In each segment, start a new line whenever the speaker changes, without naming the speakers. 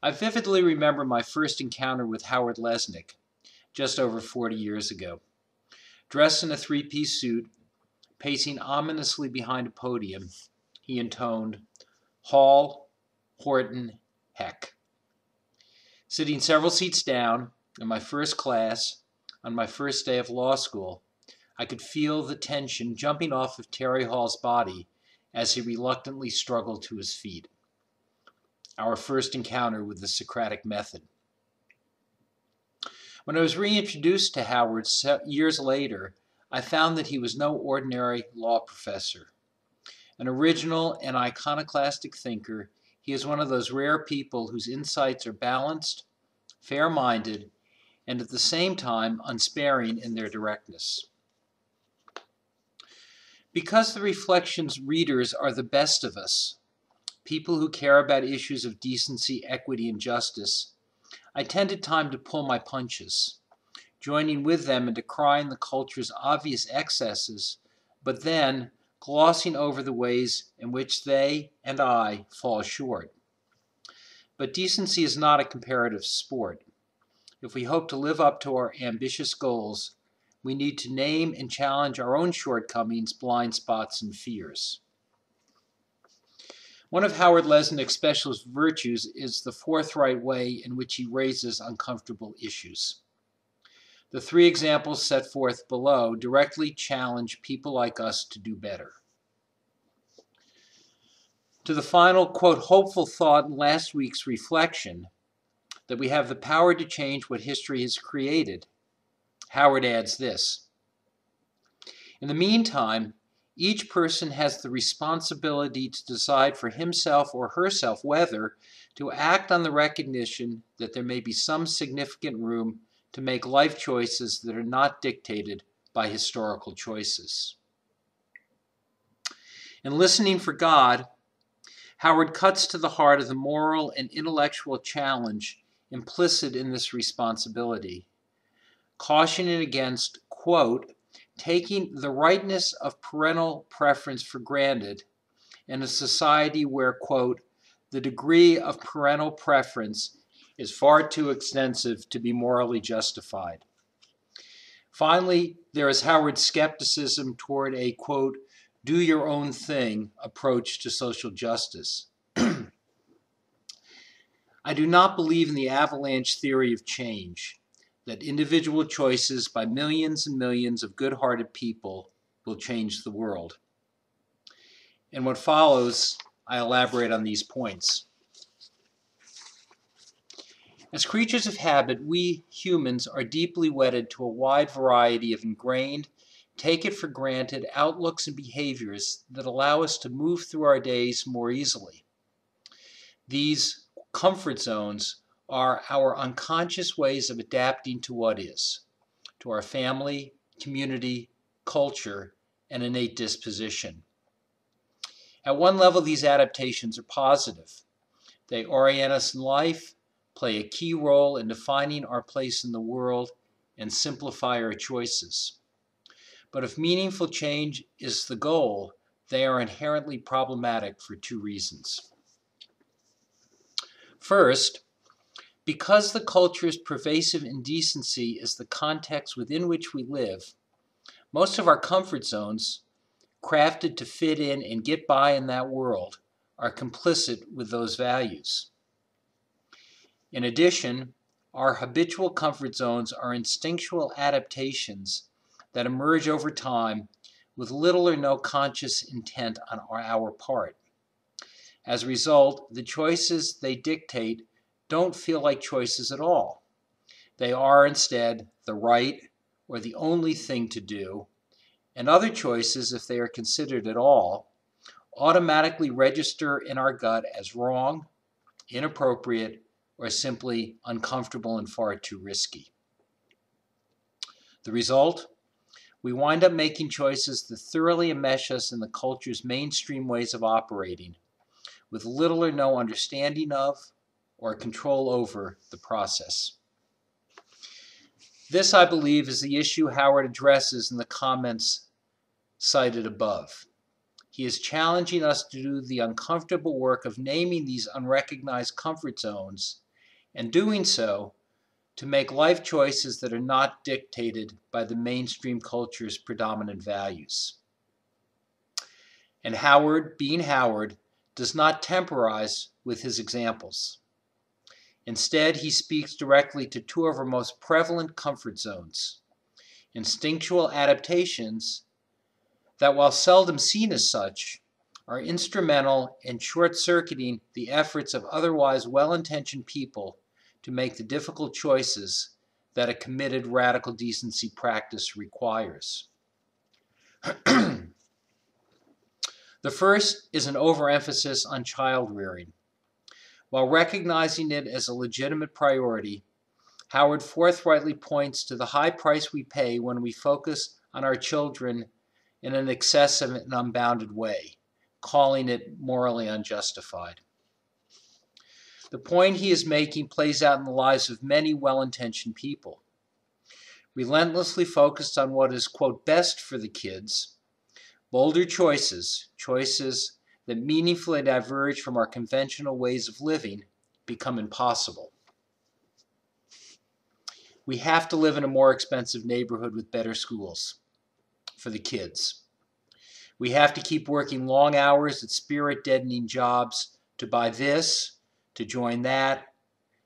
I vividly remember my first encounter with Howard Lesnick just over 40 years ago. Dressed in a three-piece suit, pacing ominously behind a podium, he intoned, "Hall, Horton, Heck." Sitting several seats down, in my first class, on my first day of law school, I could feel the tension jumping off of Terry Hall's body as he reluctantly struggled to his feet. Our first encounter with the Socratic method. When I was reintroduced to Howard years later, I found that he was no ordinary law professor. An original and iconoclastic thinker, he is one of those rare people whose insights are balanced, fair-minded, and at the same time unsparing in their directness. Because the Reflections readers are the best of us, people who care about issues of decency, equity, and justice, I tend at times to pull my punches, joining with them in decrying the culture's obvious excesses, but then glossing over the ways in which they and I fall short. But decency is not a comparative sport. If we hope to live up to our ambitious goals, we need to name and challenge our own shortcomings, blind spots, and fears. One of Howard Lesnick's specialist virtues is the forthright way in which he raises uncomfortable issues. The three examples set forth below directly challenge people like us to do better. To the final, quote, hopeful thought in last week's reflection that we have the power to change what history has created, Howard adds this: in the meantime, each person has the responsibility to decide for himself or herself whether to act on the recognition that there may be some significant room to make life choices that are not dictated by historical choices. In Listening for God, Howard cuts to the heart of the moral and intellectual challenge implicit in this responsibility, cautioning against, quote, taking the rightness of parental preference for granted in a society where, quote, the degree of parental preference is far too extensive to be morally justified. Finally, there is Howard's skepticism toward a, quote, do your own thing approach to social justice. I do not believe in the avalanche theory of change, that individual choices by millions and millions of good-hearted people will change the world. In what follows, I elaborate on these points. As creatures of habit, we humans are deeply wedded to a wide variety of ingrained, take-it-for-granted outlooks and behaviors that allow us to move through our days more easily. These comfort zones are our unconscious ways of adapting to what is, to our family, community, culture, and innate disposition. At one level, these adaptations are positive. They orient us in life, play a key role in defining our place in the world, and simplify our choices. But if meaningful change is the goal, they are inherently problematic for two reasons. First, because the culture's pervasive indecency is the context within which we live, most of our comfort zones, crafted to fit in and get by in that world, are complicit with those values. In addition, our habitual comfort zones are instinctual adaptations that emerge over time with little or no conscious intent on our part. As a result, the choices they dictate don't feel like choices at all. They are instead the right or the only thing to do, and other choices, if they are considered at all, automatically register in our gut as wrong, inappropriate, or simply uncomfortable and far too risky. The result? We wind up making choices that thoroughly enmesh us in the culture's mainstream ways of operating, with little or no understanding of or control over the process. This, I believe, is the issue Howard addresses in the comments cited above. He is challenging us to do the uncomfortable work of naming these unrecognized comfort zones and doing so to make life choices that are not dictated by the mainstream culture's predominant values. And Howard, being Howard, does not temporize with his examples. Instead, he speaks directly to two of our most prevalent comfort zones, instinctual adaptations that, while seldom seen as such, are instrumental in short-circuiting the efforts of otherwise well-intentioned people to make the difficult choices that a committed radical decency practice requires. The first is an overemphasis on child rearing. While recognizing it as a legitimate priority, Howard forthrightly points to the high price we pay when we focus on our children in an excessive and unbounded way, calling it morally unjustified. The point he is making plays out in the lives of many well-intentioned people. Relentlessly focused on what is, quote, best for the kids, bolder choices that meaningfully diverge from our conventional ways of living, become impossible. We have to live in a more expensive neighborhood with better schools for the kids. We have to keep working long hours at spirit-deadening jobs to buy this, to join that,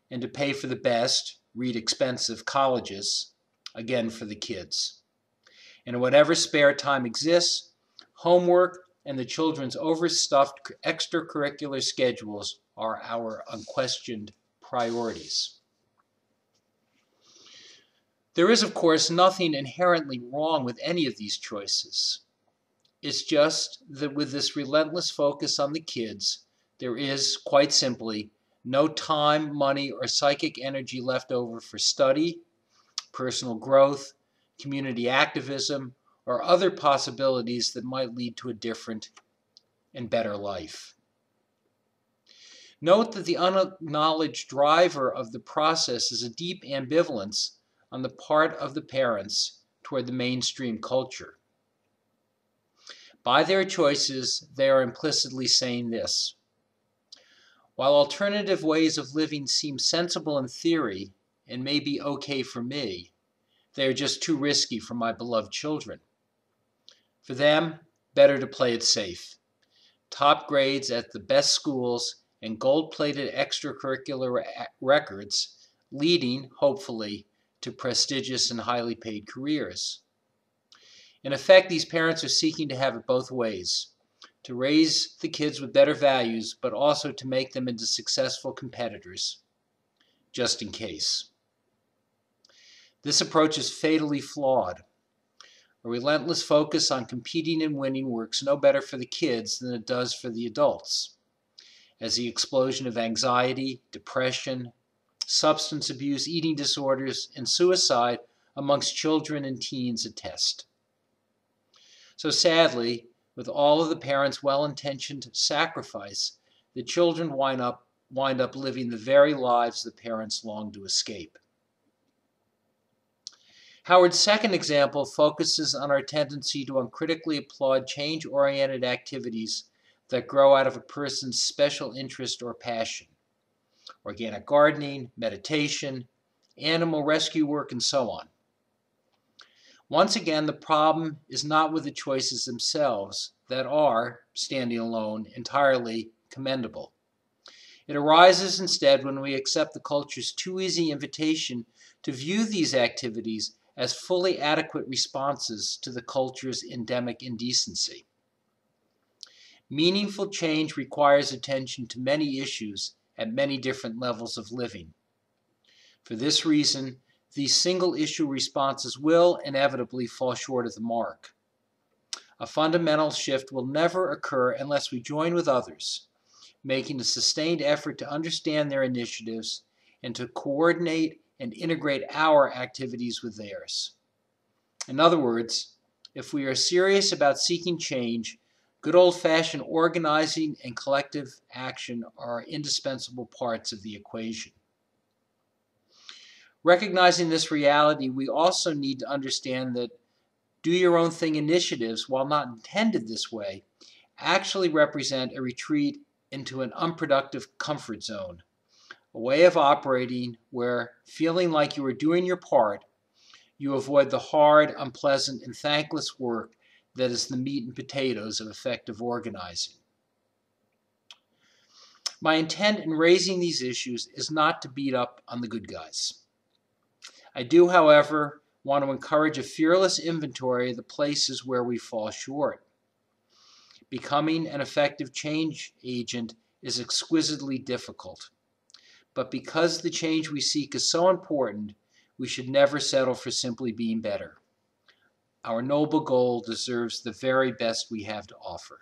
and to pay for the best, read expensive colleges, again for the kids. And whatever spare time exists, homework and the children's overstuffed extracurricular schedules are our unquestioned priorities. There is, of course, nothing inherently wrong with any of these choices. It's just that with this relentless focus on the kids, there is, quite simply, no time, money, or psychic energy left over for study, personal growth, community activism, or other possibilities that might lead to a different and better life. Note that the unacknowledged driver of the process is a deep ambivalence on the part of the parents toward the mainstream culture. By their choices, they are implicitly saying this: while alternative ways of living seem sensible in theory and may be okay for me, they are just too risky for my beloved children. For them, better to play it safe. Top grades at the best schools and gold-plated extracurricular records, leading, hopefully, to prestigious and highly paid careers. In effect, these parents are seeking to have it both ways, to raise the kids with better values, but also to make them into successful competitors, just in case. This approach is fatally flawed. A relentless focus on competing and winning works no better for the kids than it does for the adults, as the explosion of anxiety, depression, substance abuse, eating disorders, and suicide amongst children and teens attest. So sadly, with all of the parents' well-intentioned sacrifice, the children wind up living the very lives the parents long to escape. Howard's second example focuses on our tendency to uncritically applaud change-oriented activities that grow out of a person's special interest or passion. Organic gardening, meditation, animal rescue work, and so on. Once again, the problem is not with the choices themselves that are, standing alone, entirely commendable. It arises instead when we accept the culture's too easy invitation to view these activities as fully adequate responses to the culture's endemic indecency. Meaningful change requires attention to many issues at many different levels of living. For this reason, these single-issue responses will inevitably fall short of the mark. A fundamental shift will never occur unless we join with others, making a sustained effort to understand their initiatives and to coordinate and integrate our activities with theirs. In other words, if we are serious about seeking change, good old-fashioned organizing and collective action are indispensable parts of the equation. Recognizing this reality, we also need to understand that do-your-own-thing initiatives, while not intended this way, actually represent a retreat into an unproductive comfort zone, a way of operating where, feeling like you are doing your part, you avoid the hard, unpleasant, and thankless work that is the meat and potatoes of effective organizing. My intent in raising these issues is not to beat up on the good guys. I do, however, want to encourage a fearless inventory of the places where we fall short. Becoming an effective change agent is exquisitely difficult. But because the change we seek is so important, we should never settle for simply being better. Our noble goal deserves the very best we have to offer.